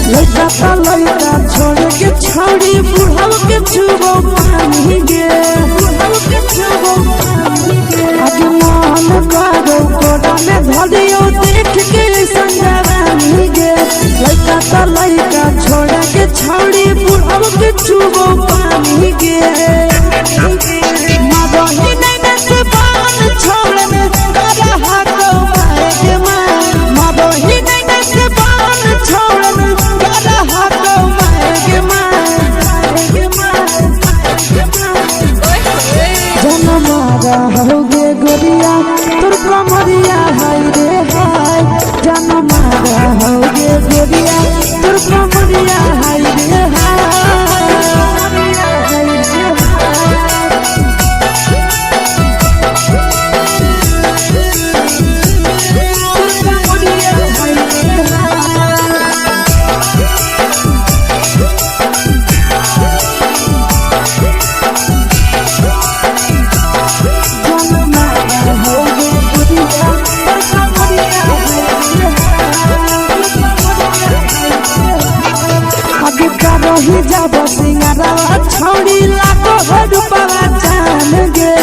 लड़का छोड़ के छौड़ी बुढ़ाव के छुबो पानी गे आज मन करो कोड़ा में धरियो देख के संजवानी गे लड़का छोड़ के छौड़ी बुढ़ाव के छुबो पानी गे मदही नैना से बाल छोड़ में करा हाको माए गे मदही नैना से बाल छोड़ में करा हाको माए गे जनम रहोगे गोरिया तोर कमरिया हाय रे हाय जनम रहोगे गोरिया तोर कमरिया हाय रे हाय जब सिंगारा छौड़ी लाखों रुपया जान गे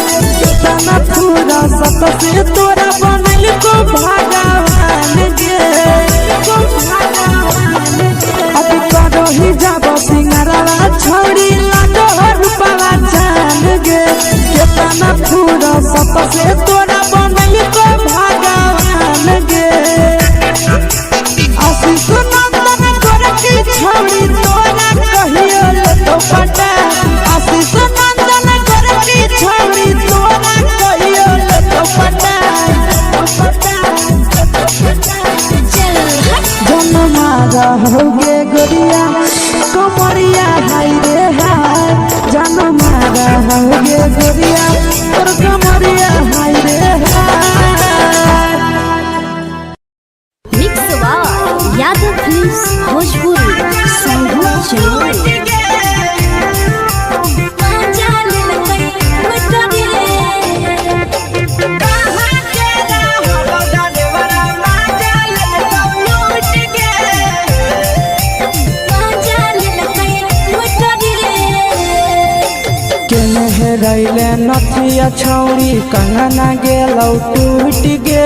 तना पूरा सत से तोरा बनल को भगवान गे अब करो ही जब सिंगारा छौड़ी लाखों रुपया जान गे तना पूरा सत से तोरा बनल को भगवान गे आशीष नंदन गोरखी छौड़ी तोरा कहियो तो पटा आशीष नंदन गोरखी छौड़ी तोरा कहियो तो पटा जनम रहोगे गोरिया कमरिया हाय रे हाय जनम रहोगे गोरिया तोर कमरिया हाय रे हाय मिक्स यादव फिल्म्स भोजपुरी संगीत चैनल रैले नथिया छौड़ी कंगना गेलौ टूट गे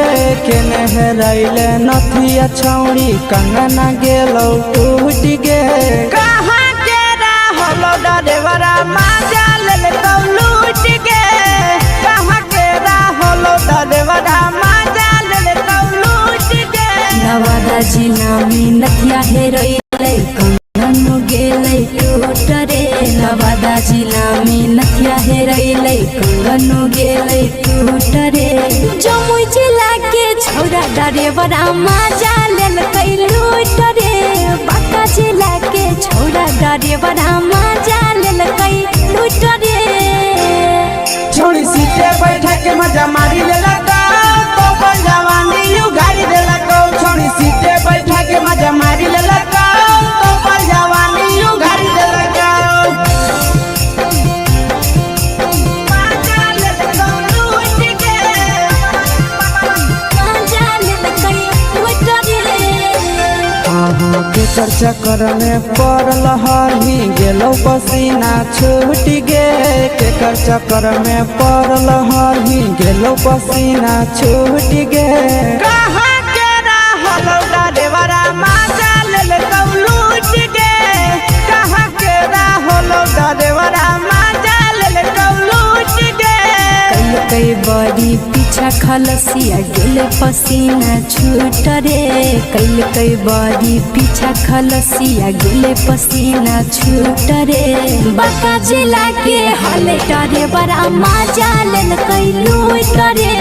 केने रैले नथिया छौड़ी कंगना गेलौ टूट गे कहाँ के रहलो डरेवरा माजा लेलौ लूट गे कहाँ के रहलो डरेवरा माजा लेलौ लूट गे नवादा जिला में नथिया हेरैले कंगन गेलै टूट रे नवादा जिला में नथिया हेरैले कंगन गेलै टूट रे जमुई जिला के छौड़ा डरेवरा माजा लेलकै लूट रे बांका जिला के छौड़ा डरेवरा माजा लेलकै लूट रे छोड़ी सीटे बैठा के मजा मारी लेलका तो जवानी यू गाड़ी देलका छोड़ी सीटे बैठा के मजा मारी लेलका तो जवानी यू गाड़ी देलका के चक्कर में पड़ल हरही गेलो पसीना छूट गे केकर चक्कर में पड़ल हरही गेलो पसीना छूट गे कहाँ के रहलो डरेवरा माजा लेलकौ लूट गे कहाँ के रहलो डरेवरा माजा लेलकौ लूट गे कई बड़ी पीछा खलसिया गेल पसीना छूट रे कई बड़ी पीछा खलसिया गेल पसीना छूट रे बांका जिला के हले डरेवरा माजा लेलकै लूट रे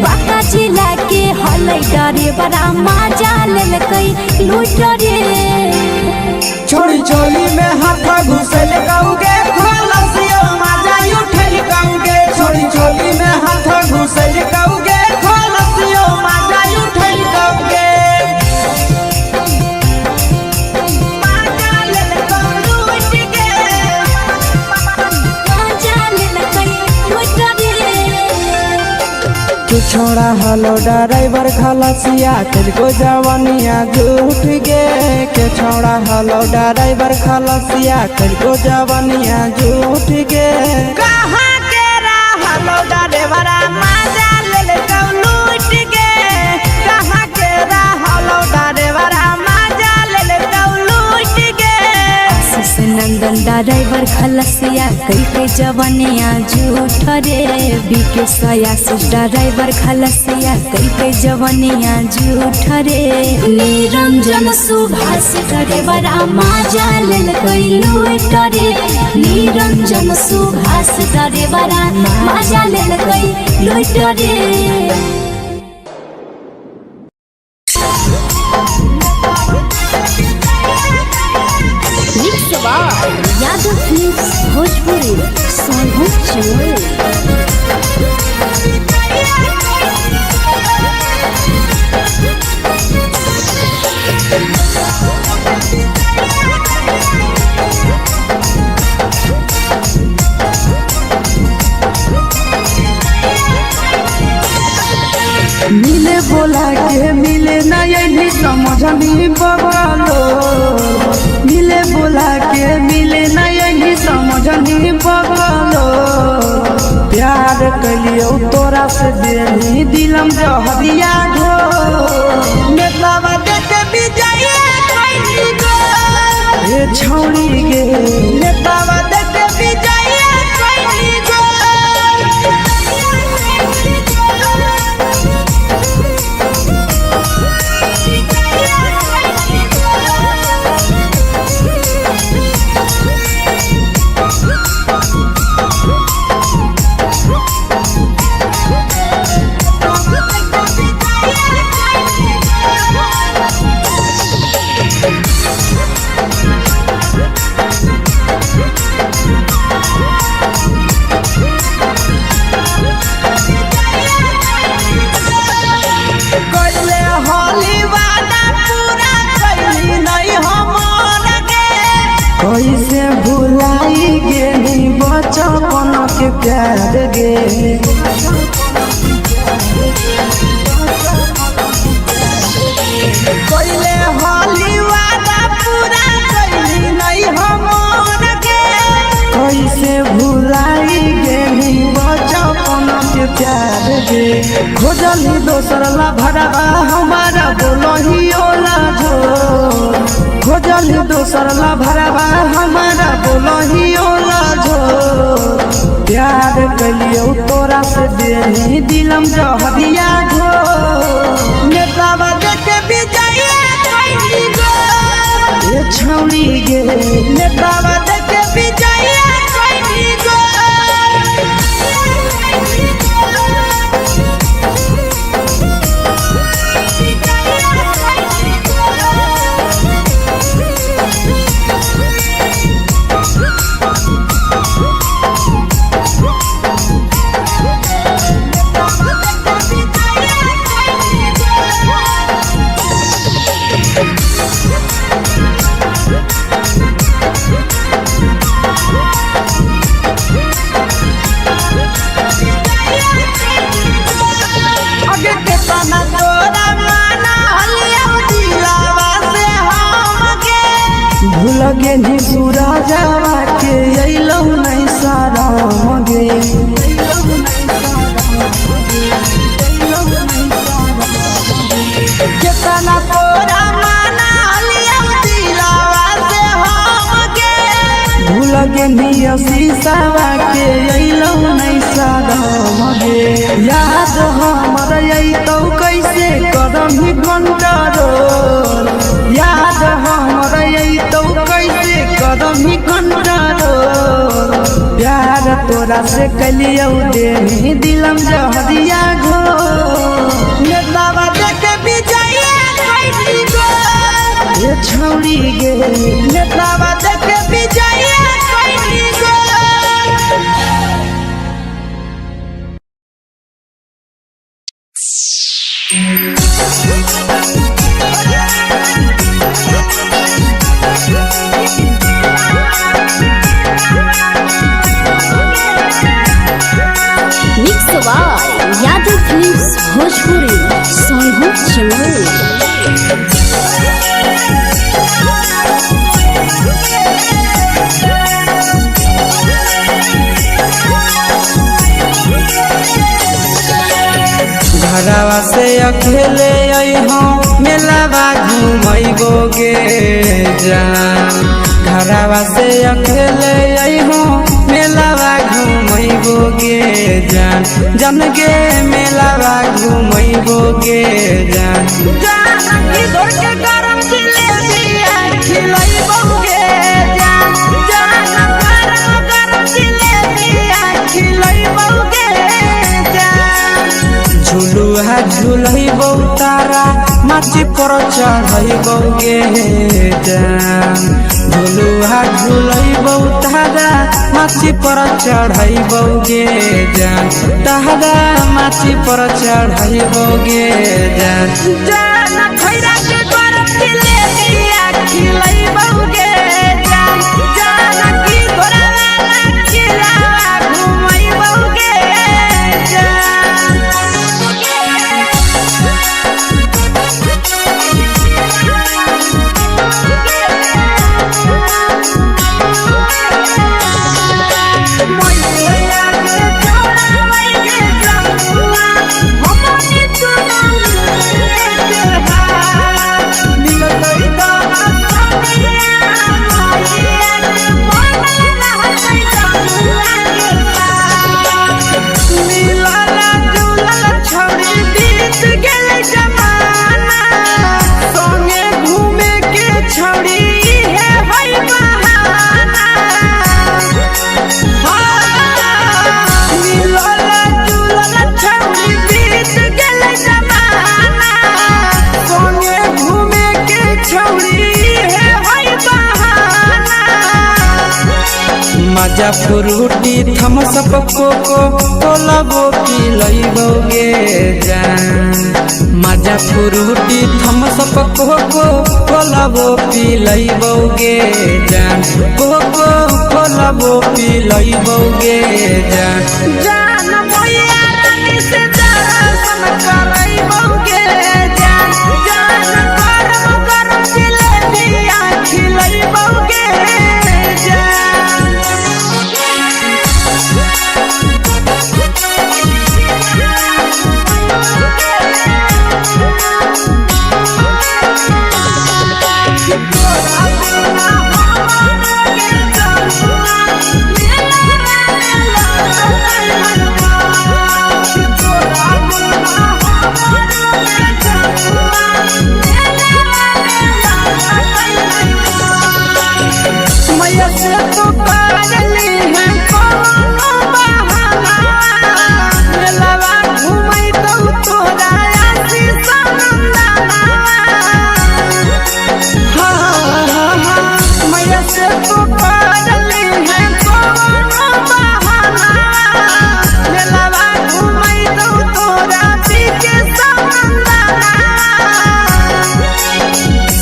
बांका जिला के हले डरेवरा माजा लेलकै लूट रे छोड़ी चोली में हाथ घुसल गौगे खलसिया माजा उठल गौगे छोड़ी चोली में हाथ घुसल गौगे खलसिया माजा उठल छोड़ा हलो ड्राइवर खलसिया तेरे जवानिया झूठ गे के छोड़ा हलो ड्राइवर खलसिया तेरे जवानिया झूठ गे कहाँ के हलो ड्राइवर मजा ले लूट गे कहाँ के हलो ड्राइवर मजा ले लूट गे नंदन ड्राइवर खलसिया कई के जवानिया झूठ रे बीके आशीष ड्राइवर खलसिया कई के जवानिया झूठ रे निरंजन सुभाष ड्राइवर मजा ले लूट रे निरंजन सुभाष ड्राइवर मजा ले लूट रे। यादव फिल्म्स भोजपुरी मिले बोला के मिले ना यही समझनी बगलो मिले बोला के मिले ना यही समझनी बगलो प्यार कलियो तोरा से देनी दिलम जहरिया घो नेतवा देखे विजय कैली गो ए छौड़ी गे नेतवा देखे विजय कैली गो कैसे भुलाई गेली बचपन के प्यार गे कैले होली वादा पूरा कैली नहीं हमर गे कैसे भुलाई गेली बचपन के प्यार गे खोजली दोसर ला भरवा हमारा बोलही ओला झो खोजली दोसर ला भरवा हमारा बोलही ओला झो प्यार कलियो तोरा से देनी दिलम जहरिया घो नेतवा देखे विजय कैली गो ए छौड़ी गे नेतवा देखे विजय कैली गो लगे नी पूरा जावा के अइलौ नहीं सारा मगे केतना तोरा माना लिया दिलावा से हम गे भूल गे नी शीशावा के अइलौ नहीं सारा मगे याद हमर अइतौ कैसे करम ही कंट्रोल याद हमर अइतौ कैसे करम ही कंट्रोल प्यार तोरा से कलियो देनी दिलम जहरिया घो नेतवा देखे विजय कैली गो ए छौड़ी गे नेतवा देखे विजय कैली गो Mix by Yadav Films Sonu Chamoli. घरवा से अकेले अइहो मेलावा घूमैबोगे जान। घरवा से अकेले अइहो मेलावा घूमैबोगे जान। जन गे मेलावा घूमैबोगे जान। जान की दौड़ के गरम जिलेबिया खिलैबोगे जान। जान गरम जिलेबिया खिलैबोगे जान। झुलुहा झुलैबौ तारा माची पर चढ़ैबोगे जान। झुलुहा झुलैबौ तारा माची पर चढ़ैबोगे जान। तारा माची पर चढ़ैबोगे जान। जान खैरा के गरम जिलेबिया खिलैबोगे जान। जान की घोड़ावाला खिलावा घुमैबोगे जान। मजा फ्रूटी थम्सअप कोको कोलाबो पिलैबोगे जान। मजा फ्रूटी थम्सअप कोको कोलाबो पिलैबोगे जान। कोको कोलाबो पिलैबोगे जान। जान मैया रानी से दर्शन करैबोगे जान। जान गरम गरम जिलेबिया खिलैबोगे जान।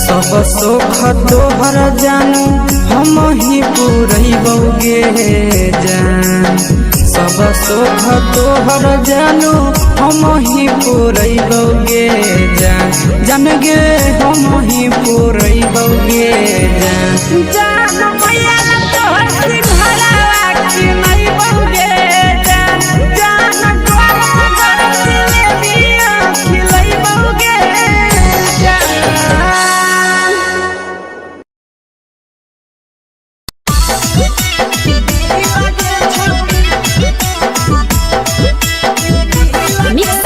सब सुख तोहर जानू हम ही पुरैबोगे जान। सब सुख तोहर जानू हम ही पुरैबोगे जान। जान गे हम ही पुरैबोगे जान। जान मैया तोहर सिंघाड़ा खिलैबोगे जान। जान गरम गरम जिलेबिया खिलैबोगे जान। Mix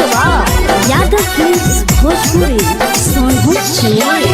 Yadav films Bhojpuri Sonu Chamoli.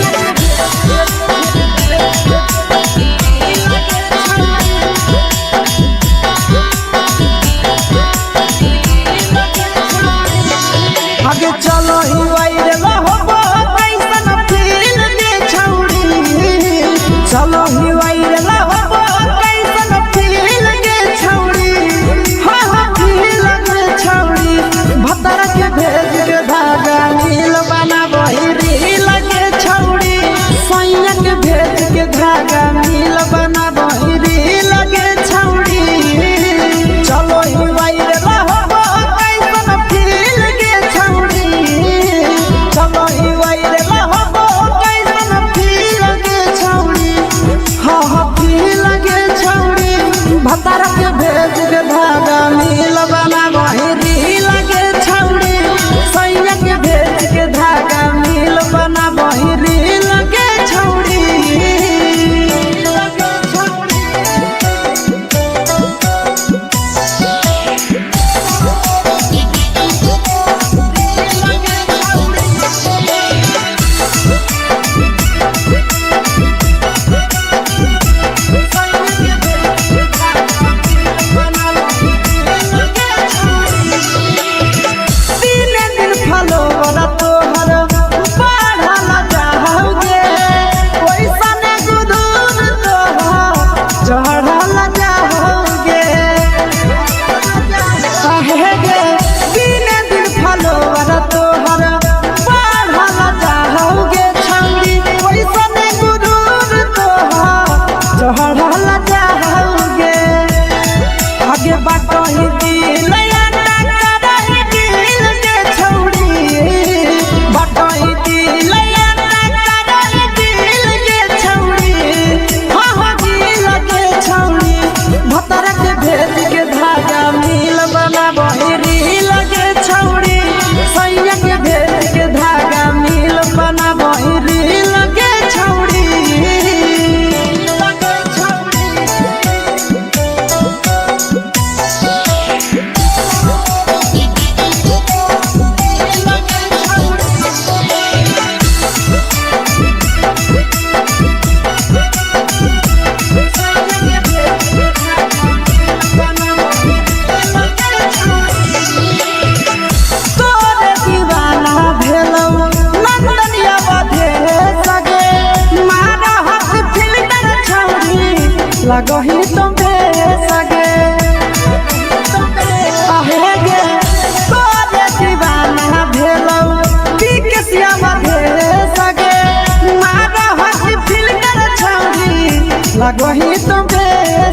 लगो ही तुम्हे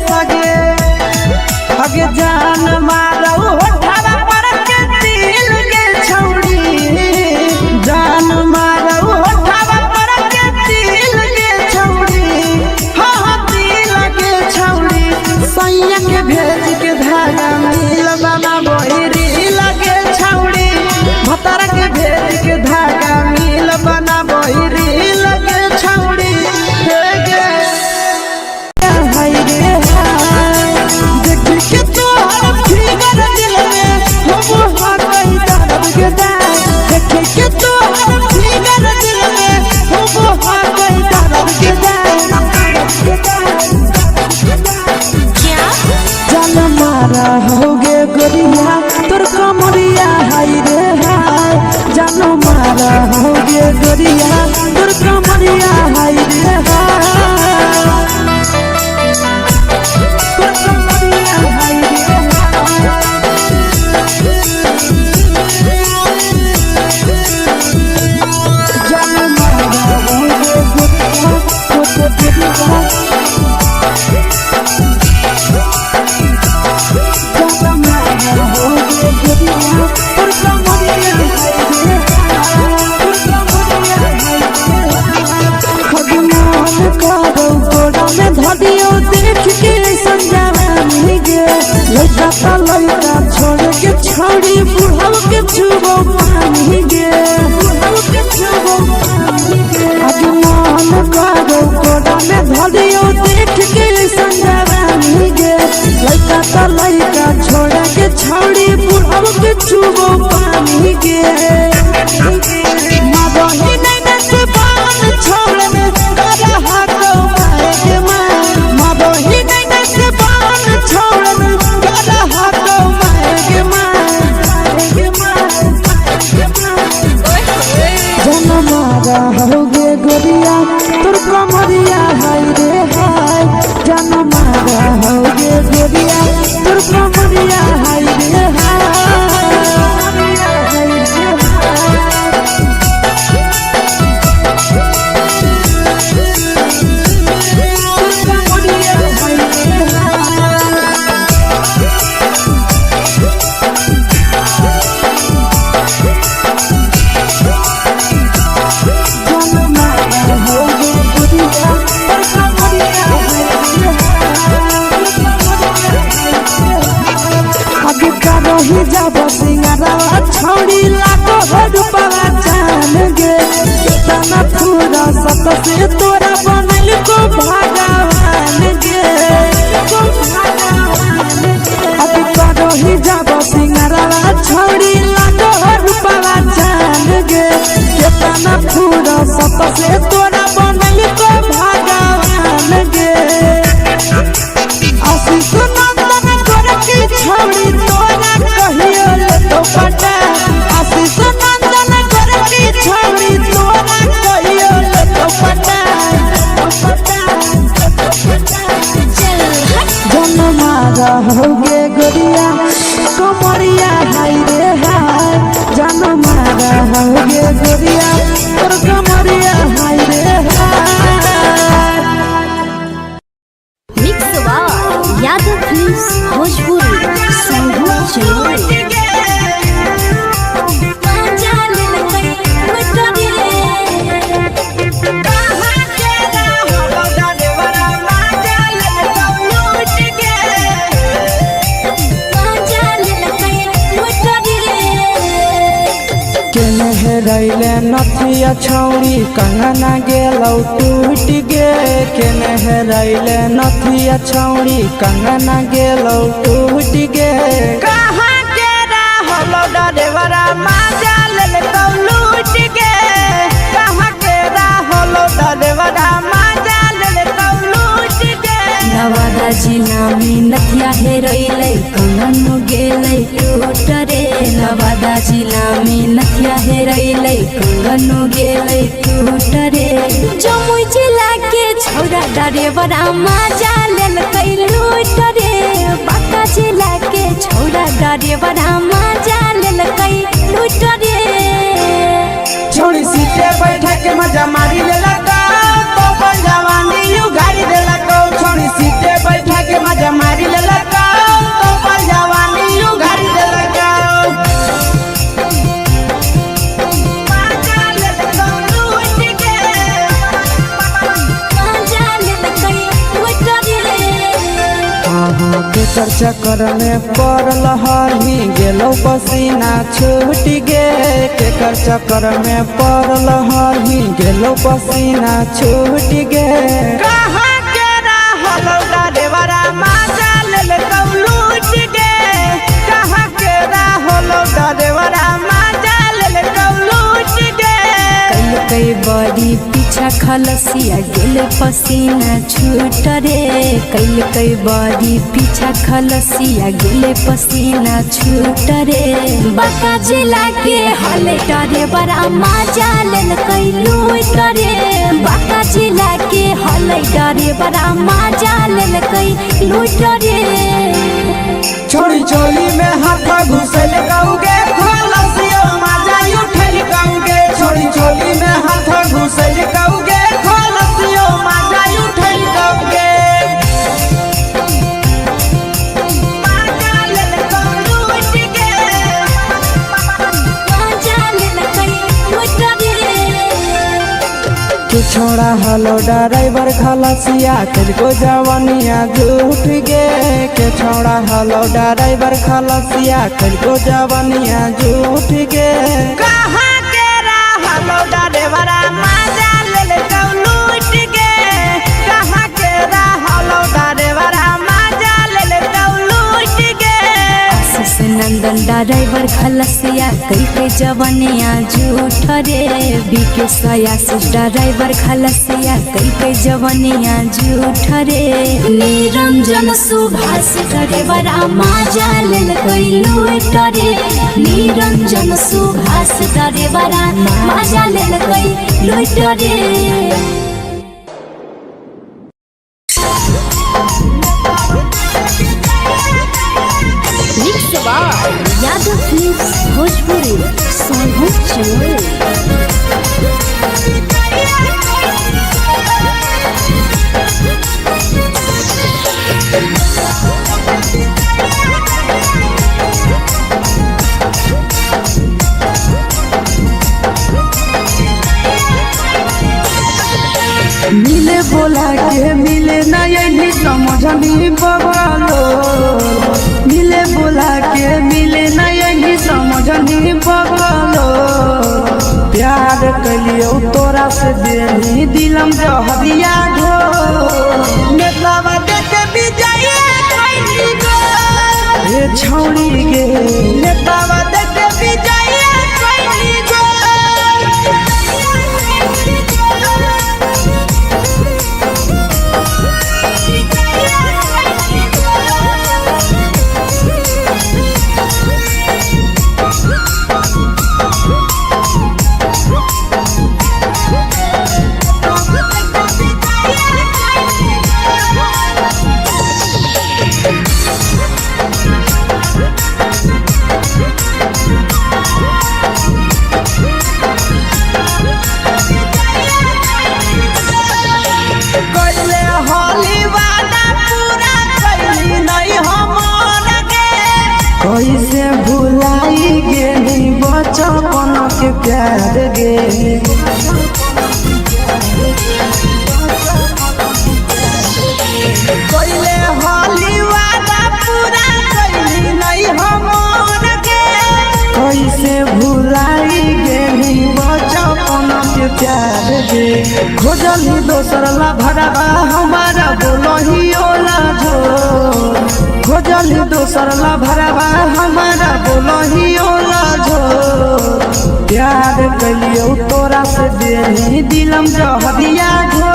सगे अगे जान मारो होठवा पर के दिल के छौड़ी जान मारो होठवा पर के दिल के छौड़ी हाँ दिल के छौड़ी सैया के भेज के धागा मिल बना बोरी लगे छौड़ी भतर के भेज के धागा मिल बना बोरी लगे छौड़ी के तो हर फिगर दिल में हो हाथ कहीं दर्द के दाग देखे के तो हर फिगर दिल में हो हाथ कहीं दर्द के दाग जान मारा होगे गोरिया तोर कमरिया हाय रे हाय जान मारा होगे गोरिया तोर कमरिया हाय रे हाय लड़का छोड़ के छोड़ी बुढ़ाव के छुबो पानी गे अभी मन करो कोड़ा में धरियो देख के संजवानी गे लड़का छोड़ के छोड़ी बुढ़ाव के छुबो पानी गे मादही नहीं से बान छोड़ में करा हाथो माए के मादही नहीं से बान छोड़ में होगे गोरिया तोर कमरिया हाय रे हाय जान मारा होगे गोरिया तोर कमरिया हाय रे ही जब सिंगारा छोड़ी लाखों रुपया जान गे तना पूरा सत से तोरा बनल को भगवान गे अभी करो ही जब सिंगारा छोड़ी लाखों रुपया जान गे तना पूरा सत से तोरा बनल को भगवान गे आशीष नंदन कर की छोड़ी तोरा कहियो ले तो पटा आशीष नंदन कर की छोड़ी तोरा कहियो ले तो पटा जन मारा होगे गोरिया कमरिया हाय रे हाय जन मारा होगे गोरिया तोर कमरिया हाय रे हाय मिक्स वाह यादव फिल्म्स भोजपुरी संगीत चैनल रैले नथिया छौड़ी कंगना गेलौ टूट गे केने रैले नथिया छौड़ी कंगना गेलौ टूट गे कहाँ के रहलो डरेवरा माजा लेलकौ लूट गे कहाँ के रहलो डरेवरा माजा लेलकौ लूट गे नवादा जिला में नथिया हेरैले कंगन गेलै टूट रे नवादा जिला में नथिया हेरैले कंगन गेलै टूट रे जमुई जिला के छौरा डरेवरा माजा लेलकै लूट रे बांका जिला के छौरा डरेवरा माजा लेलकै लूट रे छोड़ी सीटे बैठा के मजा मारी लेलकौ तो जवानी यू गाड़ी देलकौ। केकर चक्कर में पड़ल हही गेलो पसीना छूट गे। केकर चक्कर में पड़ल हही गेलो पसीना छूट गे। कहाँ के रहल डरेवरा माजा ले लूट गे। कहाँ के रहल डरेवरा माजा ले लूट गे। कई बड़ी पीछा खलसिया गेल पसीना छूट रे। कई बड़ी पीछा खलसिया गेल पसीना छूट रे। बाका जिला के हले डरे बड़ा मजा लेल कई लूट रे। बाका जिला के हले डरे बड़ा मजा लेल कई लूट रे। छोड़ी चोली में हाथ घुसल गाऊगे खलसिया मजा उठल गाऊगे। छोड़ी चोली में हाथ घुसल गाऊगे खलसिया मजा उठल गाऊगे। छोड़ा हलो ड्राइवर खलसिया तुझको जवानिया झूठ गे। के छोड़ा हलो ड्राइवर खलसिया तुझको जवानिया झूठ गे। कहाँ के रहलो ड्राइवरा मजा ले लूट गे। कहाँ के रहलो ड्राइवरा मजा ले लूट गे। आशीष नंदन ड्राइवर खलसिया कई जवानिया झूठ रे। बीके आशीष ड्राइवर खलसिया कई जवानिया झूठ रे। निरंजन सुभाष ड्राइवरा मजा लेल कई लूट रे। निरंजन सुभाष ड्राइवरा मजा लेल कई लूट रे। यादव फिल्म्स भोजपुरी मिले बोला के मिले ना यही समझनी बगलो। मिले बोला के मिले ना यही समझनी बगलो। प्यार कलियो तोरा से देनी दिलम जहरिया घो। नेतावा देखे विजय कैली गो। ये छौड़ी गे नेतावा देखे विजय कैली गो। कैसे भुलाई गेली बचपन के प्यार गे। कैले होली वादा पूरा कैली नहीं हमर गे। कैसे भुलाई गेली बचपन के प्यार गे। खोजली दोसर ला भरवा हमारा बोलही ओला जो। खोजली दोसर ला भरवा हमारा बोलही ओला जो। प्यार कलियो तोरा से देनी दिलम जहरिया घो।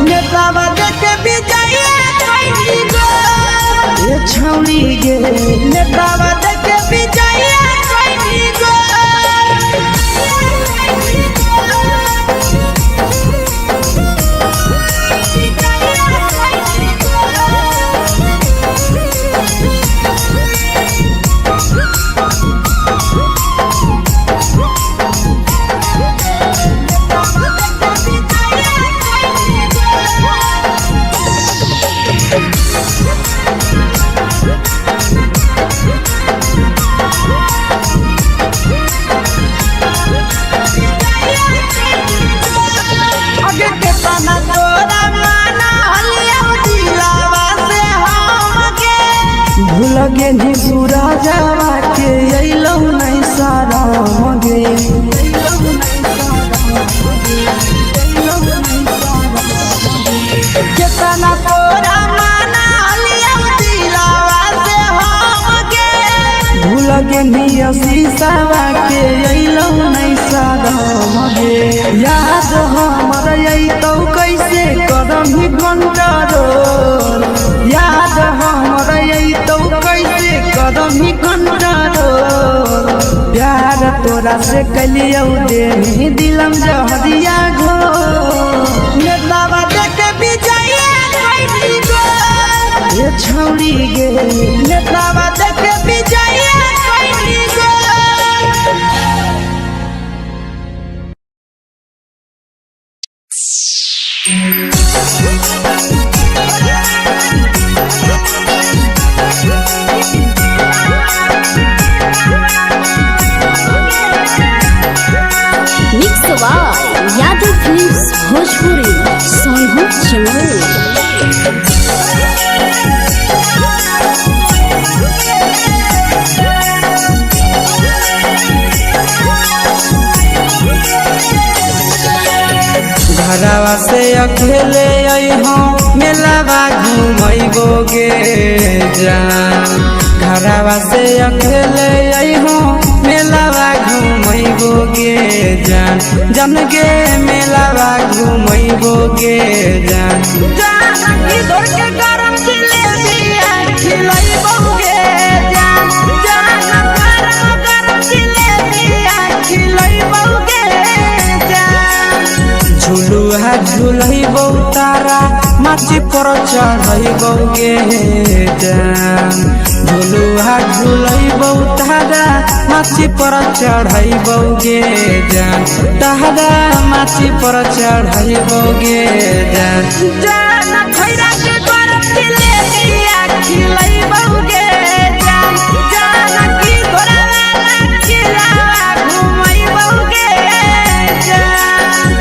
नेतावा देखे विजय कैली गो। ये छौड़ी गे नेतावा देखे विजय कैली गो। शीशावा के अइलौ नहीं सादम गे याद हमर अइतौ कैसे करम ही कंट्रोल याद हमर अइतौ कैसे करम ही कंट्रोल प्यार तोरा से कलियौ दे दिलम जहरिया घो नेतावा देख विजय कैली गो ये छौड़ी गे नेतावा देख विजय कैली गो mix by Yadav films Bhojpuri Sonu Chaman. घरवा से अकेले अइहो मेलावा घूमैबो गे जान घरवा से अकेले अइहो मेलावा घूमैबो गे जान जन गे मेलावा घूमैबो गे जान जान की दौड़ के गरम जिलेबिया खिलैबो गे जान जान गरम जिलेबिया खिलैबो गे जान झुलुहा झुलैबो तारा माची पर चढ़ैबो गे जान झुलुहा झुलैबो तारा माची पर चढ़ैबो गे जान तारा माची पर चढ़ैबो गे जान जान खैरा के गरम जिलेबिया खिलैबो गे जान जान की गोराला खिलावा घुमैबो गे जान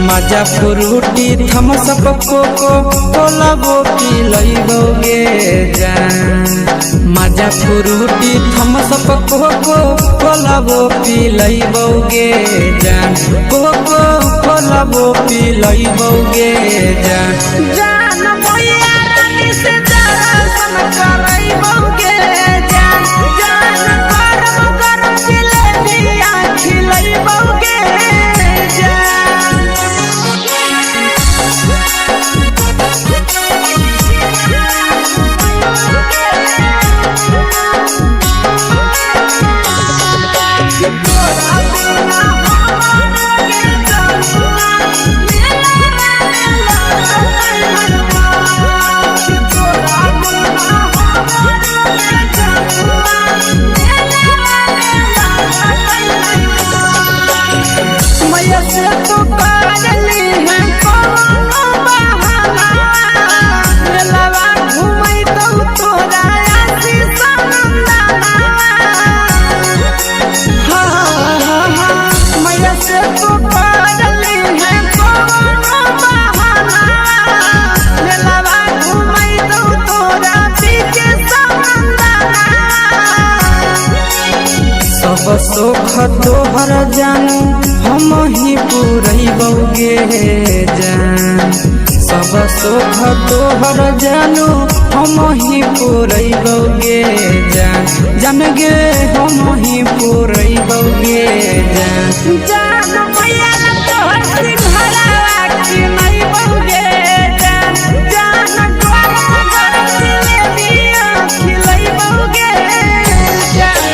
मजा फ्रूटी थम्स अप कोको कोला वो पी लइबो गे जान मजा फ्रूटी थम्स अप कोको कोला वो पी लइबो गे जान कोको कोला वो पी लइबो गे जान जान मोया रानी से दर्शन करइबो गे जान जान गरम गरम जिलेबिया खिलइबो गे जान सब सुख तोहर जानू हम ही पूरैबो गे जान सब सुख तोहर जानू हम ही पूरैबो गे जान जान गे हम ही पूरैबो गे जान जान मैया तोहर सिंघरावा की नहीं बौगे जान जान गरम गरम जिलेबिया खिलैबो गे जान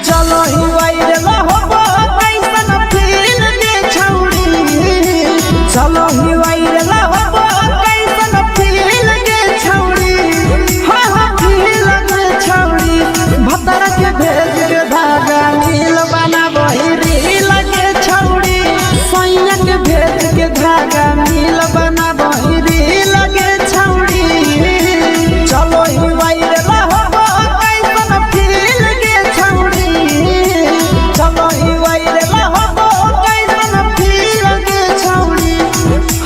चलो ही वायरल हो कैसन फील के छौड़ी चलो ही वायरल हो कैसन फील के छौड़ी हाँ फील के छौड़ी भतर के भेज के धागा नील बना वही रील के छौड़ी सैया के भेज के धागा नील बना वही रील के छौड़ी चलो ही वायरल हो कैसन फील के छौड़ी चलो ही वायरल हो कैसन फील के छौड़ी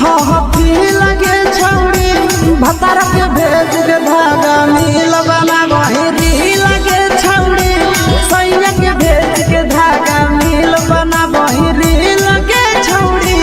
हाँ फील के छौड़ी भतर के भेज के धागा नील बना वही रील के छौड़ी सैया के भेज के धागा नील बना वही रील के छौड़ी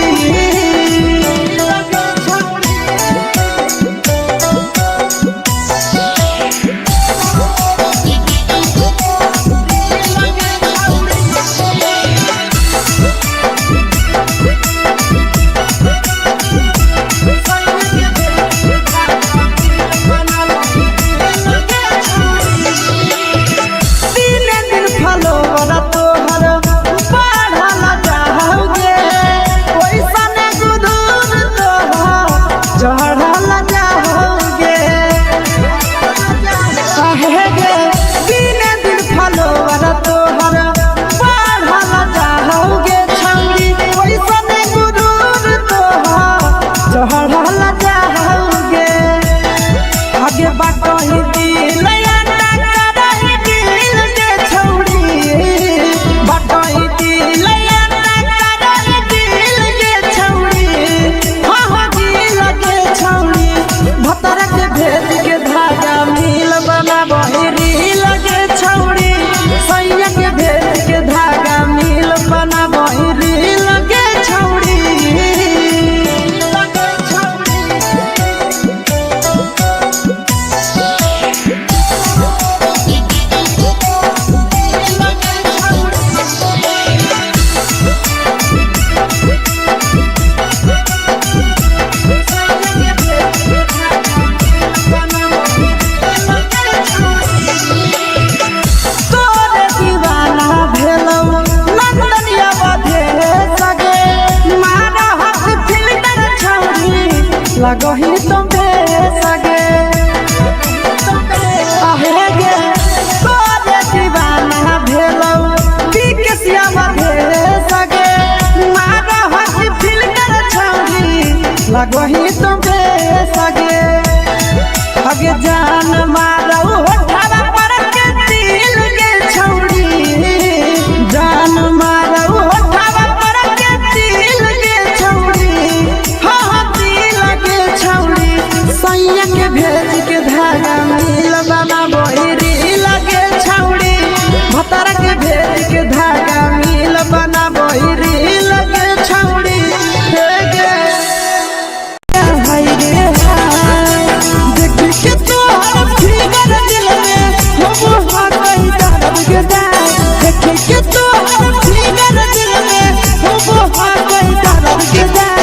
लगही तुम्हे सगे आहे गे तोरे दीवाना भेलौ बिकसिया भे सगे मारा हसी फिल्टर छौड़ी लगही तुम्हे सगे अगे जान मारौ होठवा पर के दिल के छौड़ी जान मारौ होठवा पर के दिल के छौड़ी हाँ सैया के भेज के धागा नील बना वही रील के छौड़ी भतर के भेज के धागा नील बना वही रील के छौड़ी देखी के तोहर फिगर दिल में हम कहीं दर्द के दाग देखी के तोहर फिगर दिल में हम कहीं दर्द के दाग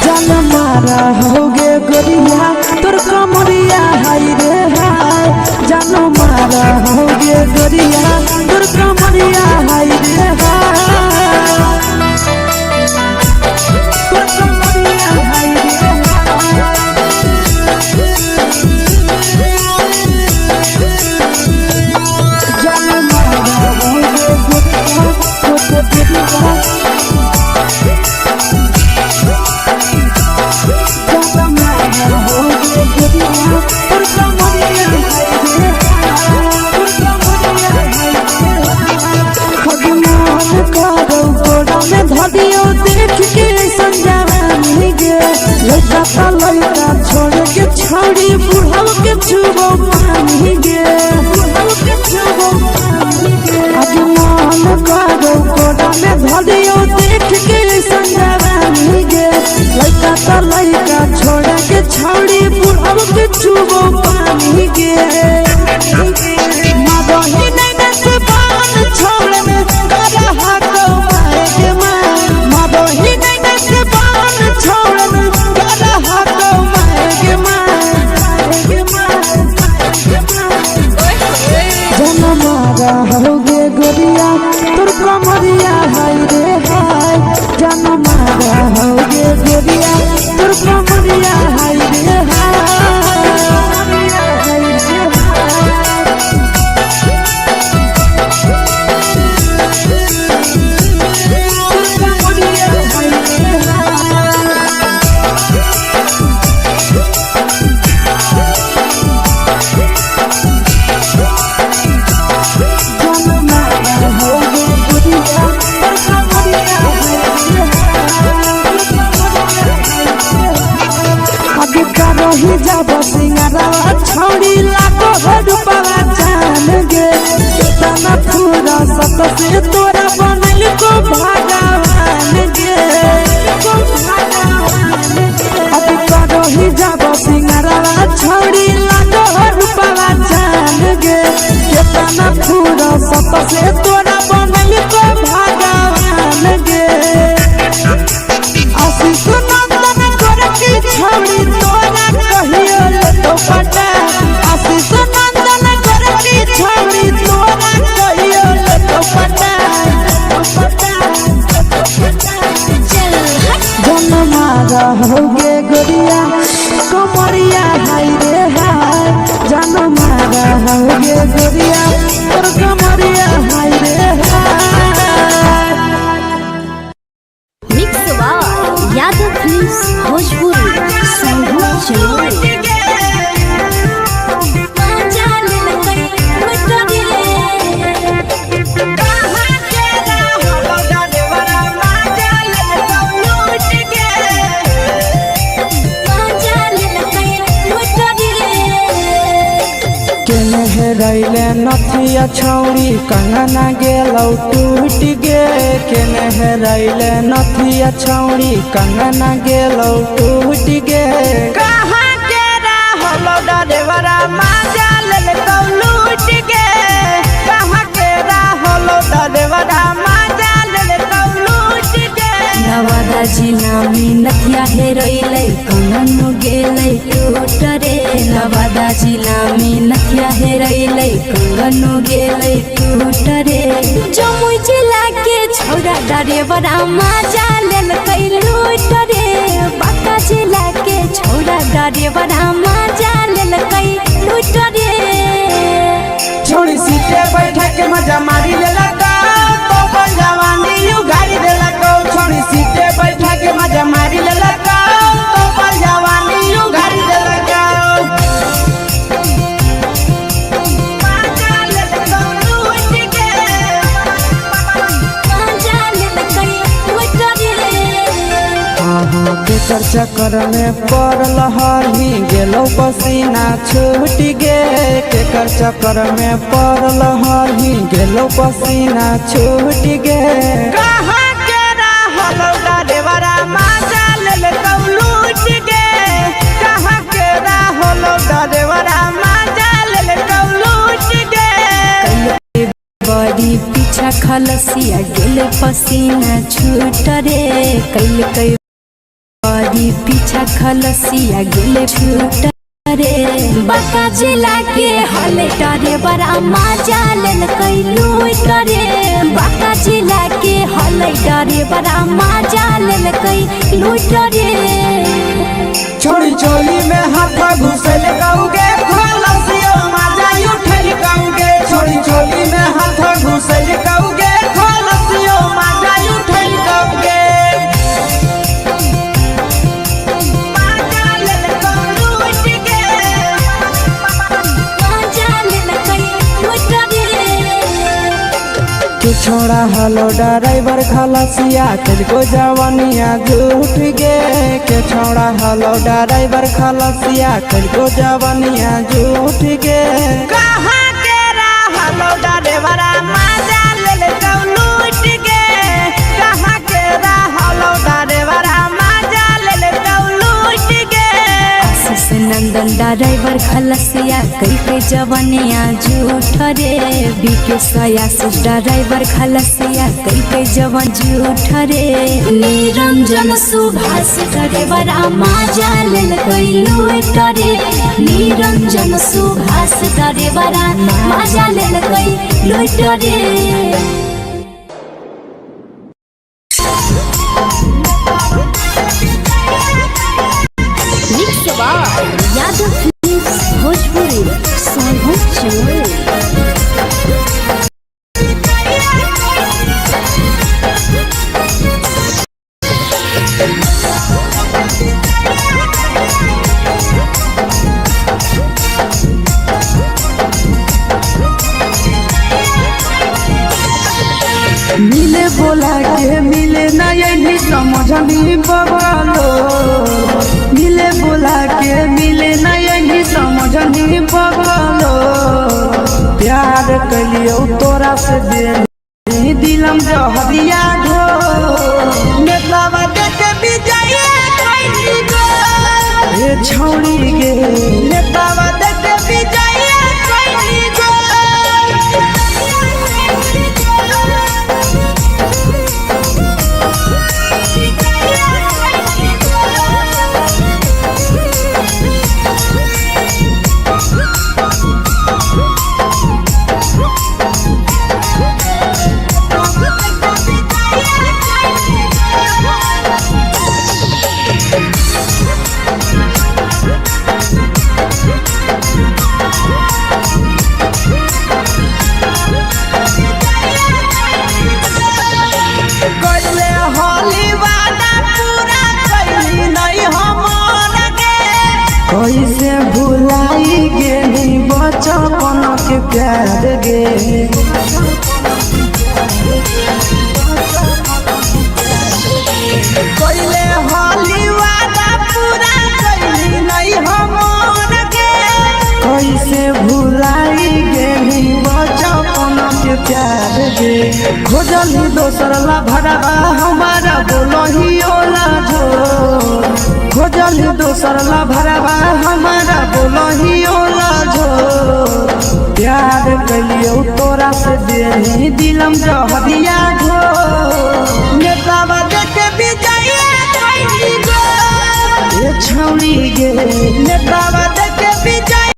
जान मारा होगे गोरिया तोर कमरिया हाय रे हाय जान मारा होगे गोरिया तोर कमरिया हाय रे हाय तोर कमरिया हाय रे जान मारा होगे गोरिया तोर कमरिया धदियो देख के संजानी गे लड़का ता लड़का छोड़ के छौड़ी बुढ़ाव के छुबो पानी गे बुढ़ाव के छुबो पानी गे आज मन करो कोड़ा में धदियो देख के संजानी गे लड़का ता लड़का छोड़ के छौड़ी बुढ़ाव के छुबो पानी गे मदही नहीं से बान छोड़ में करा हाको मारे के मदही नहीं से बान छोड़ में करा हाको मारे के रही जब सिंगारवा छौड़ी लाखों रुपया जान गे कितना पूरा सत से तोरा बनल को भगवान गे अब रही जब सिंगारवा छौड़ी लाखों रुपया जान गे कितना पूरा सत से तोरा बनल को भगवान गे आशीष नंदन गोरखी छौड़ी तोरा कहियो तो पटा आशीष नंदन गोरखी छौड़ी तोरा कहियो तो पटा जन्मा रहोगे गोरिया कमरिया हाय रे हाय जन्मा रहोगे गोरिया और कमरिया हाय रे हाय। Mix by Yadav films Bhojpuri Sangam चलो रैले नथिया छौड़ी कंगना गेलौ टूट गे केने रैले नथिया छौड़ी कंगना गेलौ टूट गे कहाँ के रहलो डरेवरा माजा लेलकौ लूट गे कहाँ के रहलो डरेवरा माजा लेलकौ लूट गे नवादा जिला में नथिया हेरैले कंगन गेलै टूट रे नवादा जिला में नथिया हेरैले कंगन गेलै टूट रे जमुई जिला के छौड़ा डरेवरा माजा लेलकै लूट रे बांका जिला के छौड़ा डरेवरा माजा लेलकै लूट रे छोड़ी सीटे बैठा के मजा मारी लेलका तो जवानी यू गाड़ी देलका छोड़ी सीटे बैठा के मजा मारी लेलका तो जवानी यू गाड़ी देलका केकर चक्कर में पड़ल हही गेलो पसीना छूट गे केकर चक्कर में पड़ल हही गेलो पसीना छूट गे कहाँ के रहलो डरेवरा माजा लेलकौ लूट गे कहाँ के रहलो डरेवरा माजा लेलकौ लूट गे बड़ी पीछा खलसिया गेले पसीना छूट रे कैल बड़ी पीछा खलसिया गेले छूट रे बांका जिला के हले डरेवरा माजा लेलकै लूट रे बांका जिला के हले डरेवरा माजा लेलकै लूट रे छोड़ी चोली में हाथ घुसल कौगे खलसियो माजा उठल कौगे छोड़ी चोली में हाथ घुसल कौगे खलसियो माजा उठल कौगे छोड़ा हलो ड्राइवर खलसिया तुझको जवानिया झूठ गे के छोड़ा हलो ड्राइवर खलसिया तुझको जवानिया झूठ गे कहाँ के रहलो ड्राइवरा माजा लेलकौ लूट गे कहाँ के रहलो ड्राइवरा माजा लेलकौ लूट गे आशीष नंदन ड्राइवर खलसिया कैके जवनिया झूठ रे बीके आशीष ड्राइवर खलसिया कैके जवन झूठ रे निरंजन सुभाष ड्राइवरा माजा लेलकै लूट रे निरंजन सुभाष ड्राइवरा माजा लेलकै लूट रे यादव फिल्म्स भोजपुरी संगम चलो मिले बोला के मिले ना यही समझनी बगलो मिले बोला के मिले नहीं समझनी बगलो प्यार कलियो तोरा से दे दिलम जहरिया घो नेतावा देखे विजय कैली गो ए छौड़ी गे नेतावा देखे विजय कैली गो कैसे भुलाई गेली बचपन के प्यार गे कैले होली वादा पूरा कैली नहीं हमर गे कैसे भुलाई गेली बचपन के प्यार गे खोजली दोसर ला भरवा हमारा बोलही ओला जो खोजली दोसर ला भरवा हमारा बोलही ओला जो प्यार कलियो तोरा से दे दिलम जहरिया घो नेतावा देखे विजय कैली गो ए छौड़ी गे नेतावा देखे विजय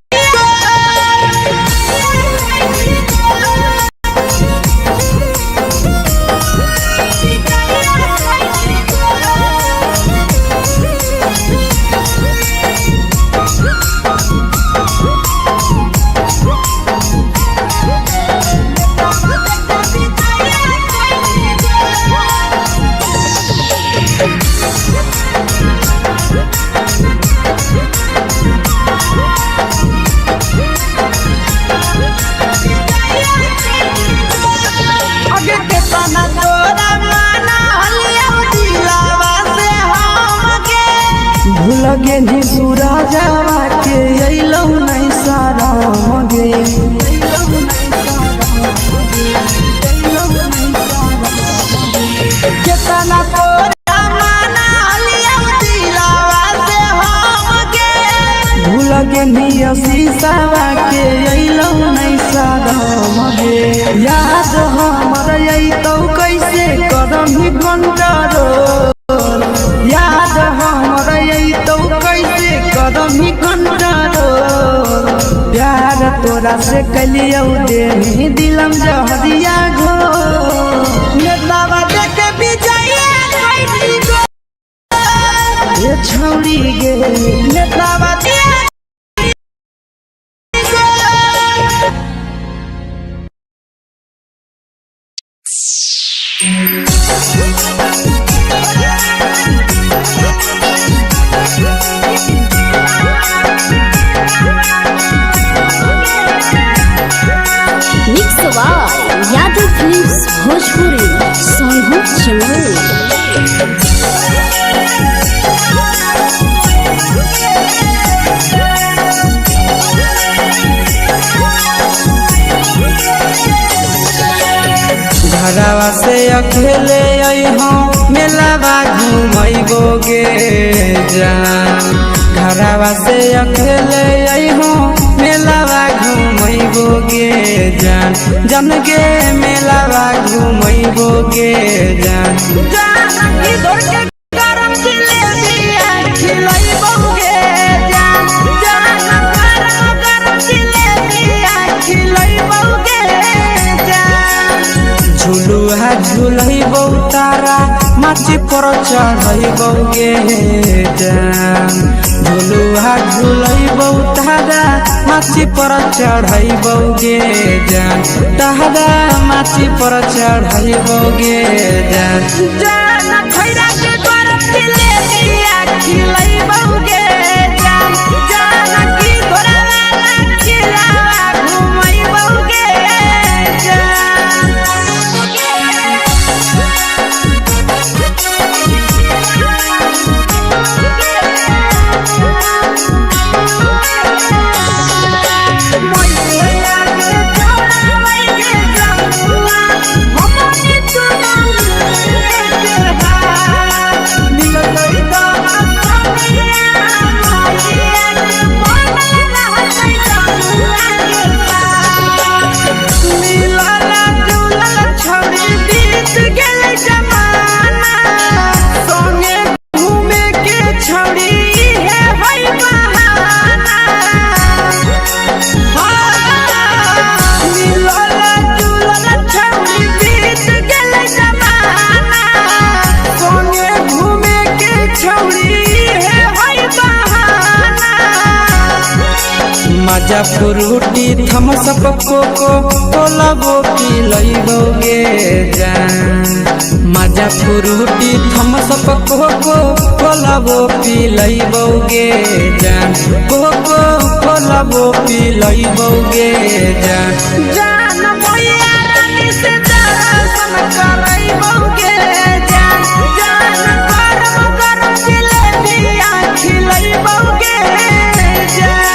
लगे नी सूरजवा के अइलौ नहीं सारा गे केतना तोरा माना लिया दिलावा से हम गे भूल गे नी शीशावा के अइलौ नहीं सारा गे याद हमर अइतौ कैसे करम घंटारो याद हमर अइतौ कैसे करम घंटारो प्यार तोरा से कलियो दे दिलम जहरिया घो नेतावा देखे विजय कैली गो ए छौड़ी गे नेतावा यादव फिल्म्स भोजपुरी सोनू चमन घरवा से अकेले अइहो मेलावा घूमैबो गे जान घरवा से अकेले अइहो मेलावा घूमैबो गे जान जन गे मेलावा घूमैबो गे जान जान इधर के गरम जिलेबिया खिलैबो गे जान जान गरम जिलेबिया खिलैबो गे जान झुलुहा झुलैबो तारा माची पर चढ़ैबो गे जान झुलुहा झुलैबो तारा माची पर चढ़ैबो गे जान तारा माची पर चढ़ैबो गे जान जान खैरा के गरम जिलेबिया खिलैबो गे जान जान की घोड़ावाला खिलावा घुमैबो गे जान मजा फ्रूटी थम्स अप कोको कोला वो पी लइबोगे जान। मजा फ्रूटी थम्स अप कोको कोला वो पी लइबोगे जान। कोको कोला वो पी लइबोगे जान। जान भैया रानी से दर्शन करइबोगे जान। जान गरम गरम जिलेबिया खिलइबोगे जान।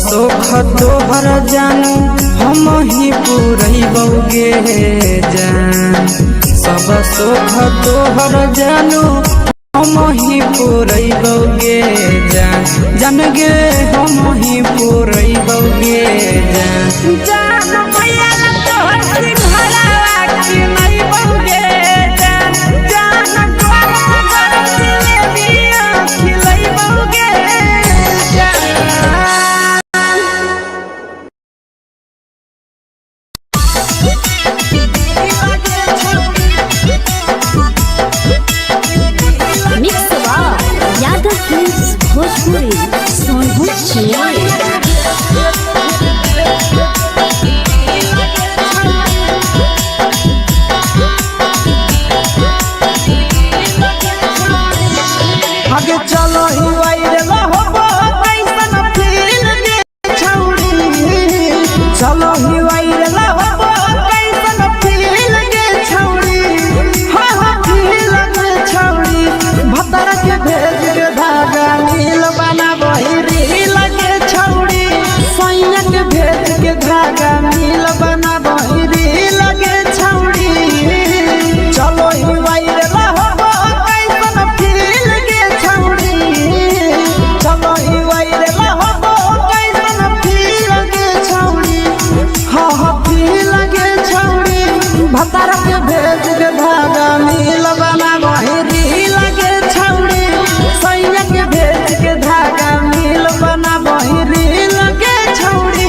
सोख तोहर जानू हम ही पूरइबोगे जान। सब सोख तोहर जानू हम ही पूरइबोगे जान। जान गे हम ही पूरइबोगे जान। जान भैया तोहर सिंघाड़ा खिलइबोगे जान। जान गरम गरम जिलेबिया खिलइबोगे जान। यादव फिल्म्स भोजपुरी सोनू चिड़िया। आगे चलो ही वायरल होबो कैसन फील के छौड़ी। चलो ही वायरल होबो कैसन फील के छौड़ी। हाँ हाँ फील के छौड़ी। भतर के भेज के धागा नील बनाबो रील के छौड़ी। सैया के भेज के धागा नील बनाबो रील के छौड़ी। चलो ही वायरल होबो कैसन फील के छौड़ी। चलो ही वायरल होबो कैसन फील के छौड़ी। हाँ हाँ फील के छौड़ी। भतर के भेज के धागा नील बनाबो रील के छौड़ी। सैया के भेज के धागा नील बनाबो रील के छौड़ी।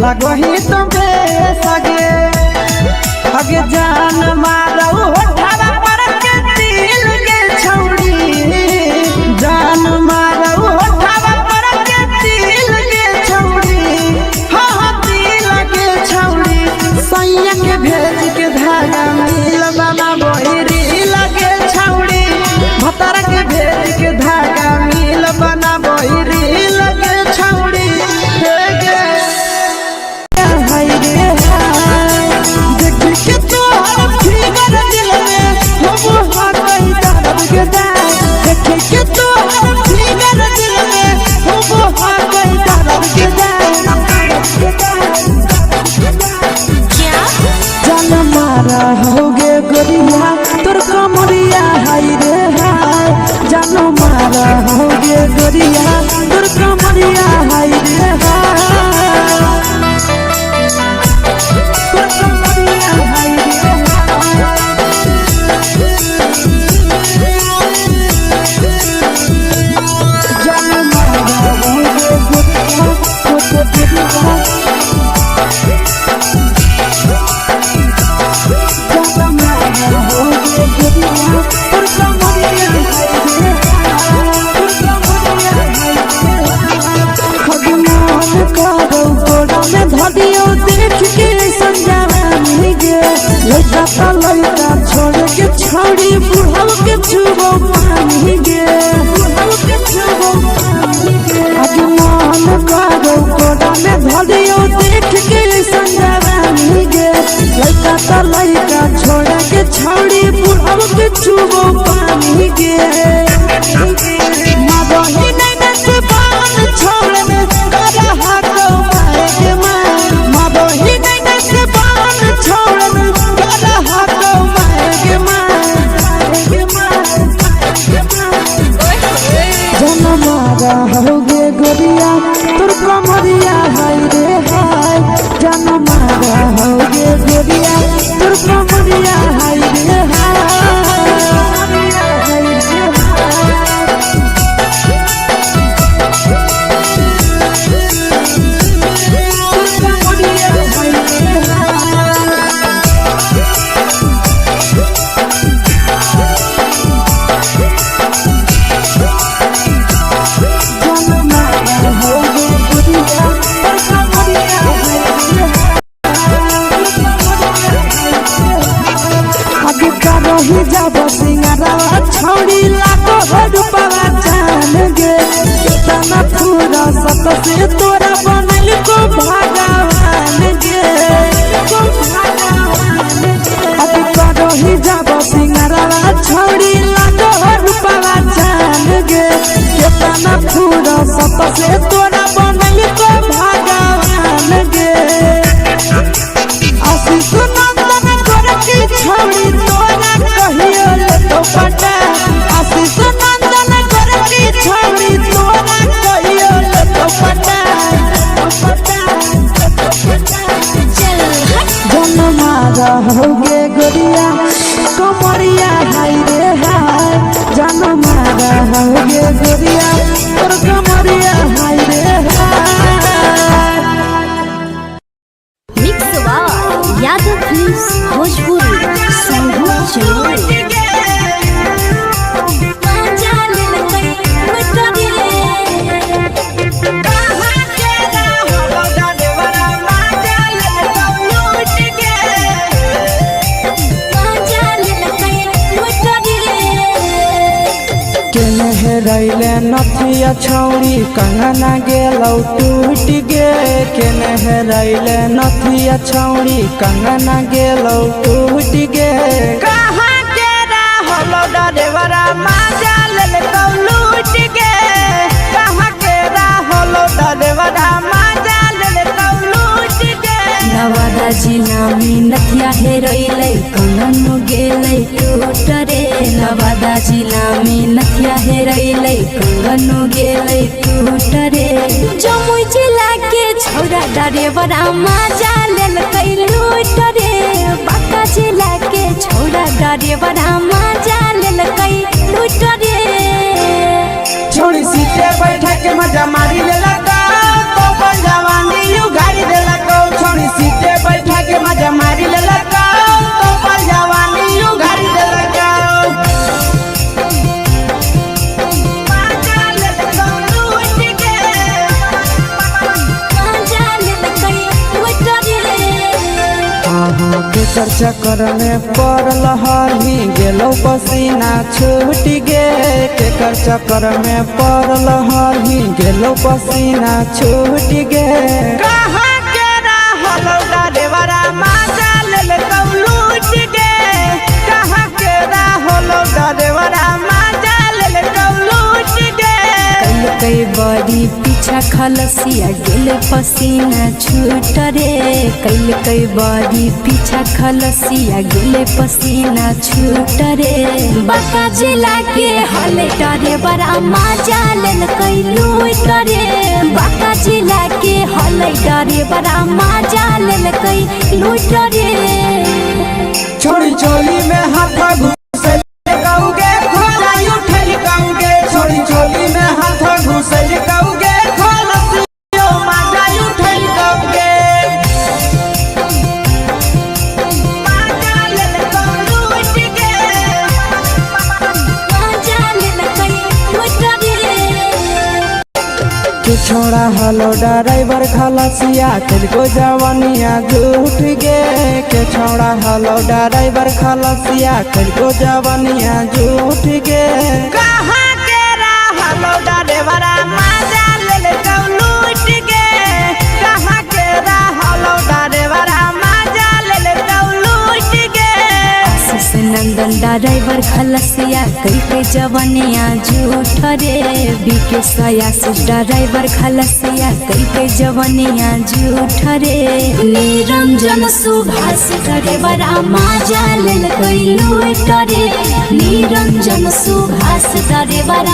लगो ही तुम्हे सगे अगे जान मारो होठवा पर के दिल के छौड़ी जान मारो होठवा पर के दिल के छौड़ी हाँ दिल के छौड़ी सैया के भेज के धागा मिल बाबा बोहरी लगे छौड़ी भतर के भेज के धागा मिल बना बोहरी लगे छौड़ी के तो फिगर दिल में हम कहीं दर्द के जाए के तो फिगर दिल में हम कहीं दर्द के जाए जान मारा होगे गोरिया तोर कमरिया हाय रे हाय जान मारा होगे गोरिया तोर कमरिया हाय रे हाय लड़का छोड़ के छौड़ी बुढ़ाव के छुबो पानी गे आगे मन करो कोड़ा में धरियो देख के संजवानी गे लड़का छोड़ के छौड़ी बुढ़ाव के छुबो पानी गे मबही नहीं से बान छोड़ में करा हाथो माए के मां मबही नहीं से बान छोड़ में करा हाथो माए के मां जन मारा होगे गोरिया तोर कमरिया हाय रे हाय जन मारा होगे गोरिया तोर कमरिया हाय रे ही जब सिंगारवा छौड़ी लाखो रुपवा जान गे कितना पूरा सत से तोरा बनल को भगवान गे अभी करो ही जब सिंगारवा छौड़ी लाखो रुपवा जान गे कितना पूरा सत से तोरा बनल को भगवान गे आशीष नंदन कर की छौड़ी तोरा कहियो ले तो पटा आशीष नंदन कर की छौड़ी तोरा कहियो ले तो पटा जन मारा होगे गोरिया कमरिया हाय रे हाय जन मारा होगे गोरिया तोर कमरिया हाय रे हाय मिक्स वाह यादव फिल्म्स भोजपुरी संगीत चलो रैले नथिया छौड़ी कंगना गेलौ टूट गे केने रैले नथिया छौड़ी कंगना गेलौ टूट गे कहाँ के रहलो डरेवरा माजा लेलकौ लूट गे कहाँ के रहलो डरेवरा माजा लेलकौ लूट गे नवादा जिला में नथिया हेरोइले कंगन गेले टूट रे नवादा जिला में नथिया हेरोइले कंगन गेले टूट रे जमुई जिला के छौरा डरेवरा माजा लेलकै लूट रे बांका जिला के छौरा डरेवरा माजा लेलकै लूट रे छोड़ी सीटे बैठा के मजा मारी लेलकौ तो जवानी यू गाड़ी देलकौ केकर चक्कर में पड़ल हही गेलो पसीना छूट गे। केकर चक्कर में पड़ल हही गेलो पसीना छूट गे। कहाँ के रहल डरेवरा माजा लेल कौ लूट गे। कहाँ के रहल डरेवरा माजा लेल कौ लूट गे। कई बड़ी पीछा खलसिया गेल पसीना छूट रे। कई बड़ी पीछा खलसिया गेल पसीना छूट रे। बाका जिला के हले डरे बड़ा मजा लेल कई लूट रे। बाका जिला के हले डरे बड़ा मजा लेल कई लूट रे। छोड़ी चोली में हाथ घुसल कौगे खोला उठल कौगे। छोड़ी चोली में हाथ घुसल कौगे खोलसियो माजा उठल कौगे। माजा लेल कौ लूट गे। मजा लेल कई लूट रे। तू छोड़ा हलो ड्राइवर खलसिया तेलको जवानिया झूठ गे। के छोड़ा हलो ड्राइवर खलसिया तेलको जवानिया झूठ गे। कहाँ के रहलो ड्राइवरा मजा लेल कौ लूट गे। कहाँ के रहलो ड्राइवरा मजा लेल कौ लूट गे। आशीष नंदन ड्राइवर खलसिया कई जवनिया झूठ रे। बीके आशीष ड्राइवर खलसिया कई जवनिया झूठ रे। निरंजन सुभाष ड्राइवर मजा लेल कई लूट रे। निरंजन सुभाष ड्राइवर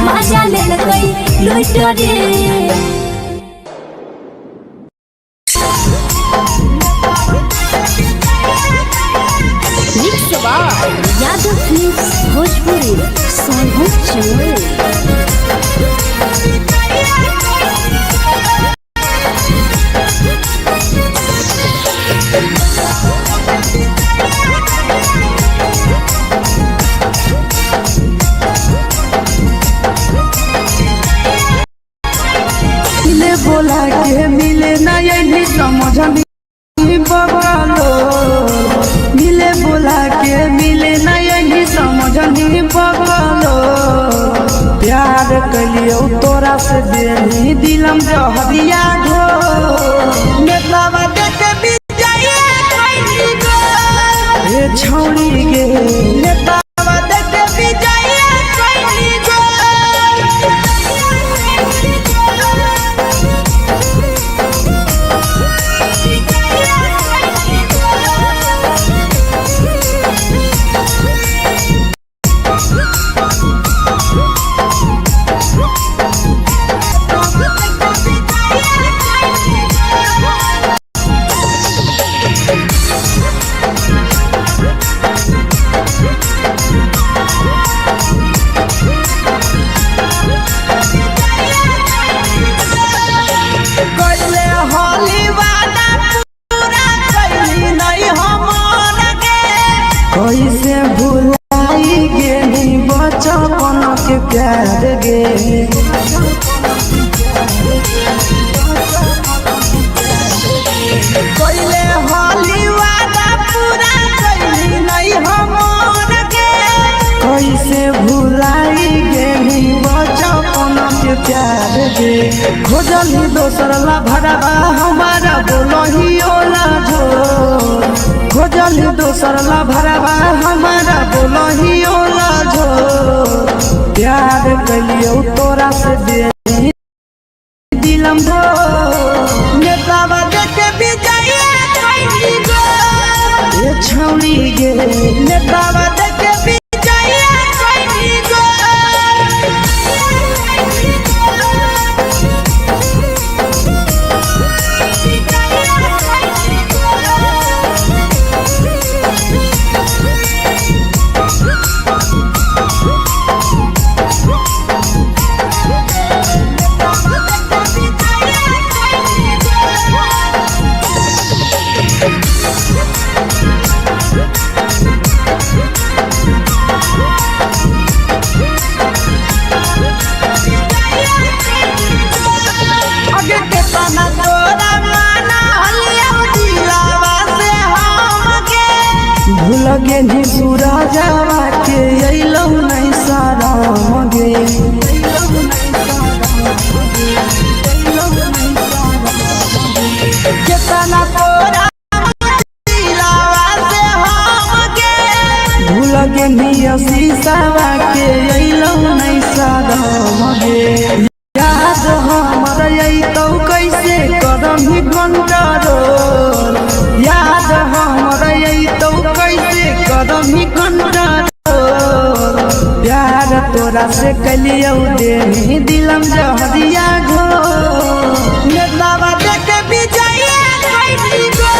मजा लेल कई लूट रे। यादव फिल्म्स भोजपुरी सोनू चोर। मिले बोला के मिले ना यही समझ बगलो। मिले बोला के मिले ना यही समझ बगलो। प्यार कलियो तोरा से देनी दिलम जहरिया घो। नेतावा देखे बिजाए कैली गो। ए छौड़ी गे नेतावा देखे बिजाए कैली गो। कैसे भुलाई गेली बचपन के प्यार गे। कैले होली वादा पूरा कैली नहीं हमर गे। कैसे भुलाई गेली बचपन के प्यार गे। खोजली दोसर ला भरवा हमारा बोलही ओला झो। खोजली दोसर ला भरवा हमारा बोलही ओला झो। प्यार कलियो तोरा से दे दिलम भो। नेतावा देखे बिजाए कैली गो। ए छौड़ी गे नेतावा देखे बिजाए कैली गो। के निसुरा जावा के अइलौ नहीं सारा मगे केतना तोरा दिलावा से हमके भूल के नियसी सावा के अइलौ नहीं सारा मगे याद हमर अइतौ कैसे करम ही कंट्रोल याद हमर अइतौ कैसे करम ही कंट्रोल प्यार तोरा से कलियौ दे दिलम जहरिया घो नेतावा देखे विजय कैसी गो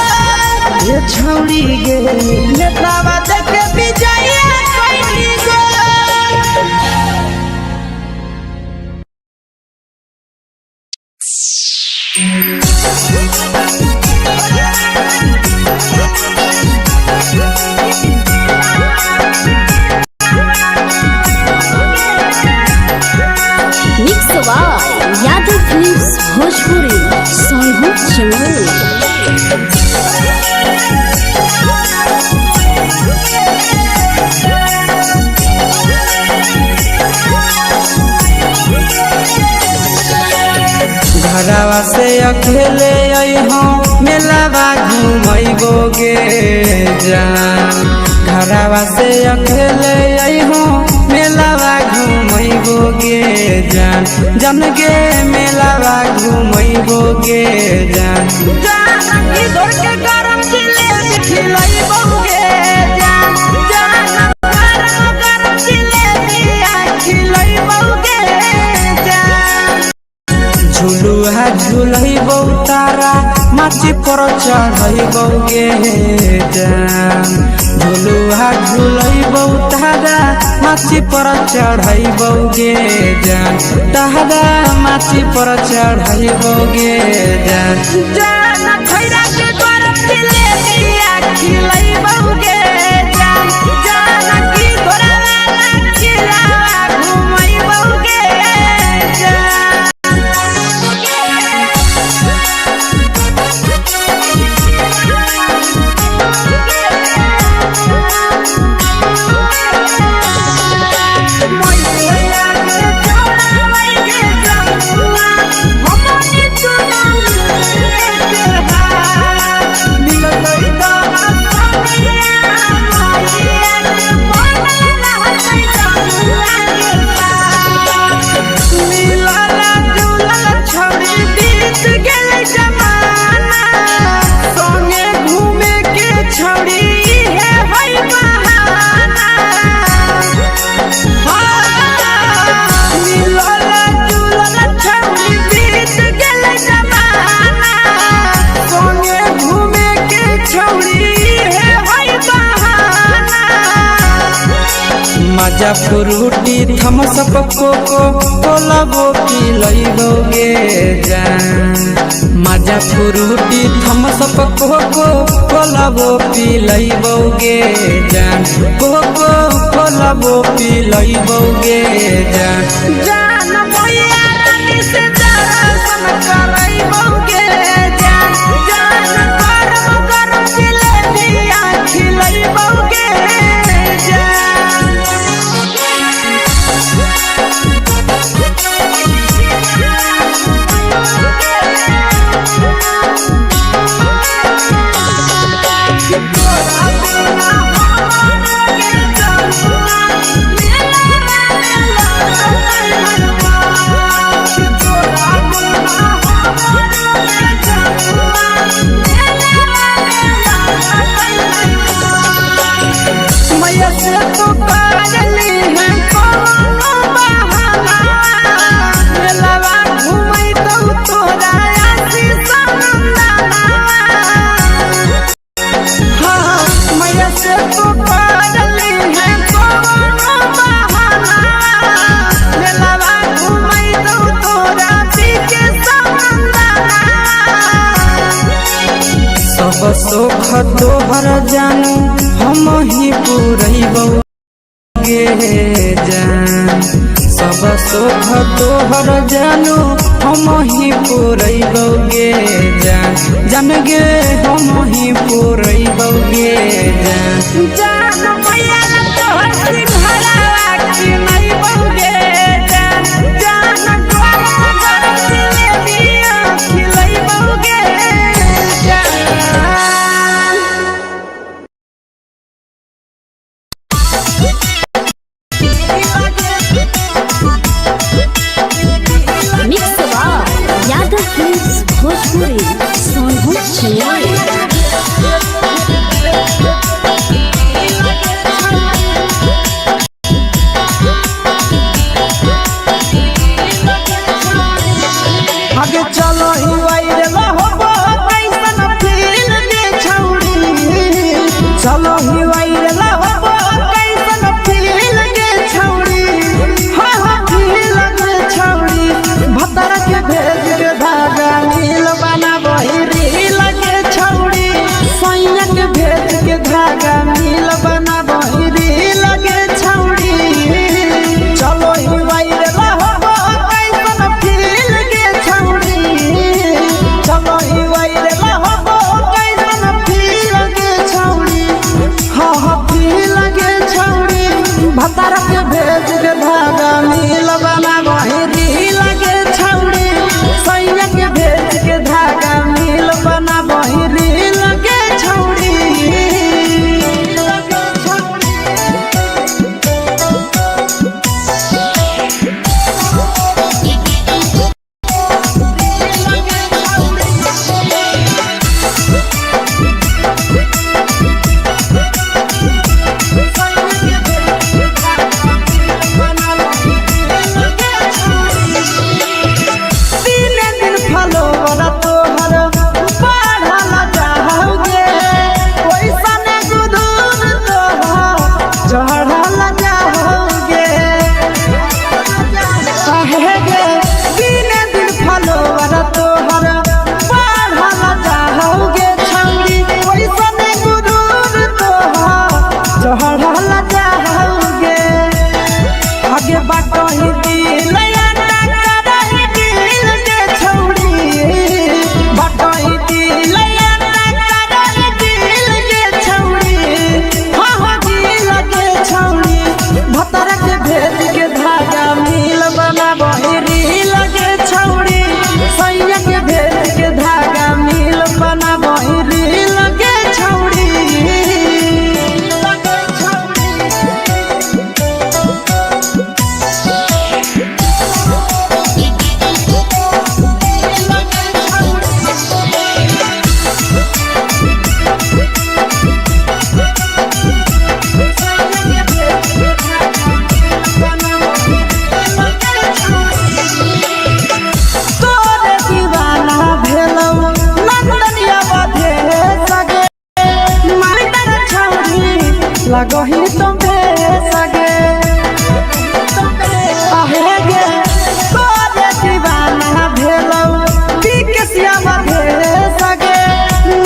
ये छौड़ी गे नेतावा देखे विजय कैसी गो mix by Yadav films Bhojpuri Sonu चमल। घरवा से अकेले अइहो मेलावा घूमैबोगे जान घरवा से अकेले अइहो मेलावा घूमैबोगे जान जन गे मेलावा घूमैबोगे जान जान इधर के गरम जिलेबी खिलैबोगे जान जान गरम जिलेबी खिलैबोगे जान झुलुहा झुलैबौ तारा माची पर चढ़ैबोगे जान झुलुहा झुलैबौ तारा माची पर चढ़ैबोगे जान तारा माची पर चढ़ैबोगे जान जान खैरा के गरम जिलेबी खिलैबोगे जान जान की घोड़ा खिलावा घुमैबोगे जान मजा फ्रूटी थम्सअप कोको कोला वो पी लैबोगे जान मजा फ्रूटी थम्सअप कोको कोला वो पी लैबोगे जान कोको कोला वो पी लैबोगे जान जान मैया रानी से दर्शन करैबोगे जान जान गरम गरम जिलेबी खिलैबोगे जान सोख तोहर जानू हम ही पुरैबोगे जान सब सुख तोहर जानू हम ही पुरैबौगे जान जान गे हम ही पुरैबौगे जान मैया तोहर सिंहरावा की नहीं बौगे जान जान गोर जिलेबिया खिलैबौगे जान। मिक्स यादव फिल्म्स भोजपुरी सोनू चिन्मय। आगे चलो ही वायरल होबो कैसन फील के छौड़ी चलो ही वायरल होबो कैसन फील के छौड़ी हाँ हाँ फील के छौड़ी भतर के भेज के धागा नील बना बहिरी लगे छौड़ी सैया के भेज के धागा नील बना बहिरी लगे छौड़ी चलो ही वायरल होबो कैसन फील के छौड़ी चलो ही वायरल होबो कैसन फील के छौड़ी हाँ हाँ फील के छौड़ी भतर के भेज के धागा नील बना बहिरी लगे छौड़ी सैया के भेज के धागा नील बना बहिरी लगे छौड़ी लगे छौड़ी। तीन दिन फलोवर तोहर बढ़ल जाओगे ओइसन गुदूर तोहर चढ़ल जाओगे काहे गे तीन दिन फलोवर तोहर बढ़ल जाओगे छौड़ी ओइसन गुदूर तोहर चढ़ल जाओगे आगे बाटही दिल करही दिल के छौड़ी बाटही दिल करही दिल के छौड़ी हाँ हाँ दिल के छौड़ी भतर के भेज के धागा मिल बना बहिरी लगे छौड़ी सैया के भेज के धागा मिल बना बहिरी लगे छौड़ी लगे छौड़ी। तोरे दीवाना भेलौ नंदनिया बधे सगे माइटर छौड़ी लगही तुम्हे सगे आहे गे तोरे दीवाना भेलौ बिकसिया बधे सगे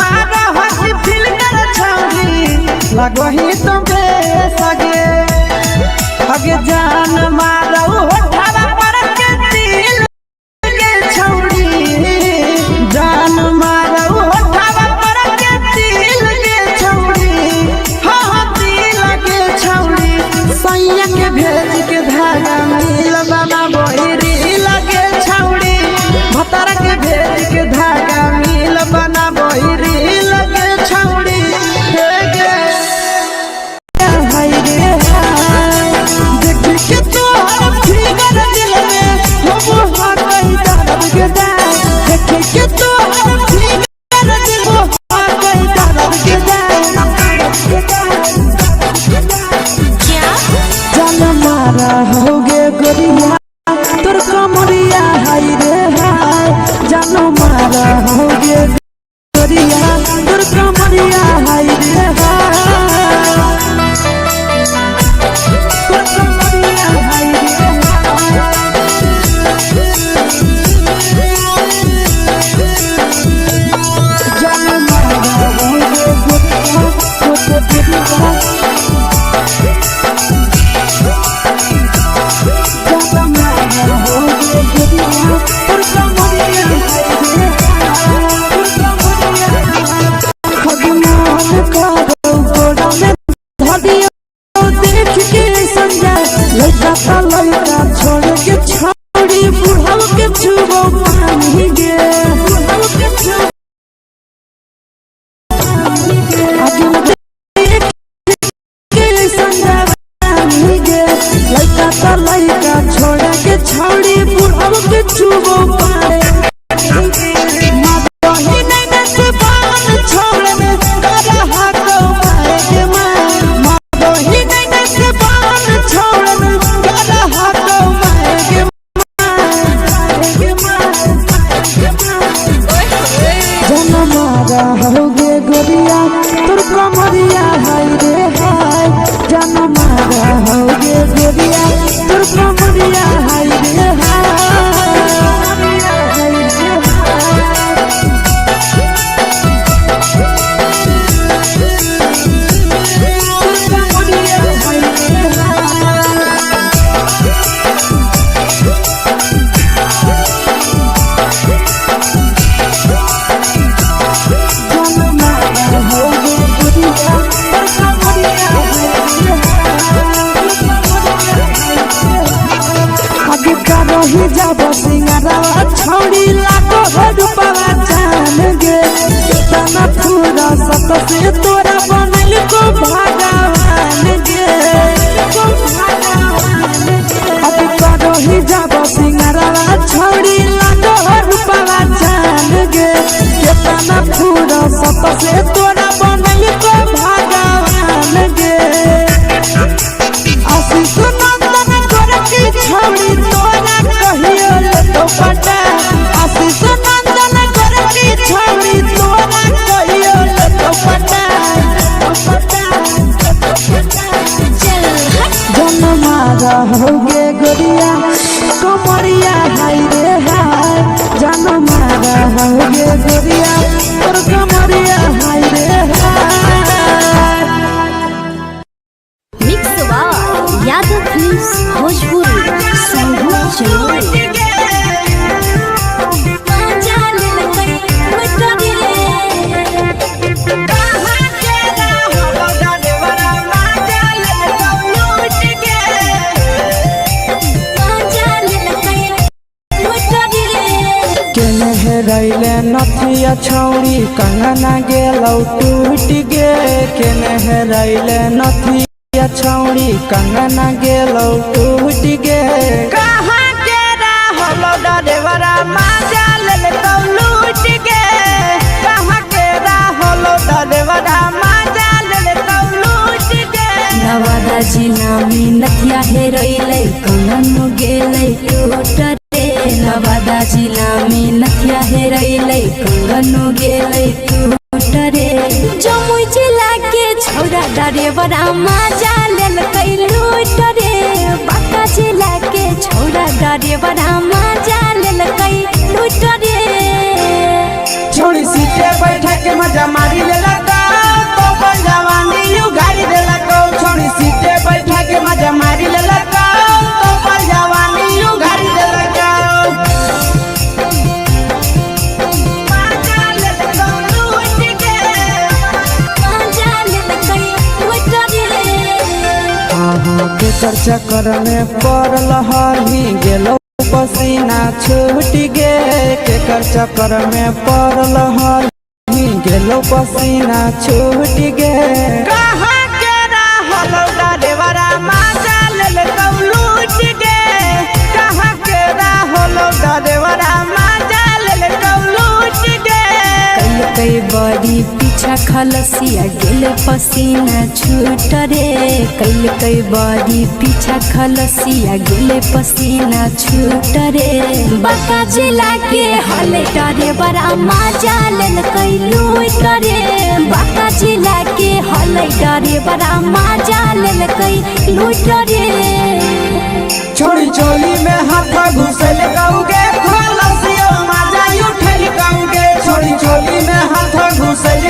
मारा हसी फिल्टर छौड़ी लगही तुम्हे सगे अगे जान मारौ होठवा पर के दिल के छौड़ी जान मारौ होठवा पर के दिल के छौड़ी हाँ हाँ दिल के छौड़ी सैया के भेज के धागा मिल बना बहिरी लगे छौड़ी भतर के भेज के धागा मिल बना बहिरी लगे छौड़ी हे गे हाय रे हाय देख के तो संजा लड़का का लड़का छोड़ के छोड़ी बुढ़ाव के छुबो पानी गे बुढ़ाव के छुबो के संजा पानी गे लड़का का लड़का छोड़ के छोड़ी बुढ़ाव के छुबो पानी होगे गोरिया तुर कमरिया हाय रे हाय जान मारा होगे गोरिया तुर कमरिया हाय रे रही जब सिंगारा छोड़ी लाखों रुपया जान गे तना पूरा सत से तोरा बनल को भगवान गे अब रही जब सिंगारा छोड़ी लाखों रुपया जान गे तना पूरा सत से तोरा बनल को भगवान गे आशीष नंदन गोरखी छोड़ी तोरा कहियो तो पटा आशीष नंदन गोरखी छोड़ी तोरा कहियो तो पटा जनमारा होगे गोरिया कमरिया हाय रे हाय जनमारा होगे गोरिया और कमरिया हाय रे हाय। Mix by Yadav films Bhojpuri संगीत चलो रैले नथिया छौड़ी कंगना गेलौ टूट गे केने रैले नथिया छौड़ी कंगना गेलौ टूट गे कहाँ के रहलो डरेवरा माजा लेलकौ लूट गे कहाँ के रहलो डरेवरा माजा लेलकौ लूट गे नवादा जिला में नथिया हेरैले कंगन गेलै टूट नवादा जिला में नथिया हेरैले कंगन गेलै टूट रे जमुई जिला के छौरा डरेवरा माजा लेलकै लूट रे बांका जिला के छौरा डरेवरा माजा लेलकै लूट रे छोड़ी सीटे बैठा के मजा मारी लेलका तो जवानी उगाड़ी देलको छोड़ी सीटे बैठा के मजा मारी लेलका तो जवानी उगाड़ी देलका के चक्कर में पड़ल हही गेलो पसीना छूट गे केकर चक्कर में पड़ल हही गेलो पसीना छूट गे कहाँ के रहलो डरेवरा माजा लेलकौ लूट गे कहाँ के रहलो डरेवरा माजा लेलकौ लूट गे कई बड़ी पीछा खलसिया गेल पसीना छूट रे कई बड़ी पीछा खलसिया गेल पसीना छूट रे बांका जिला के हले डरे बड़ा माजा लेलकै लूट रे बांका जिला के हले डरे बड़ा माजा लेलकै लूट रे छोड़ी चोली में हाथ घुसल कौगे खलसियो माजा उठल कौगे छोड़ी चोली में हाथ घुसल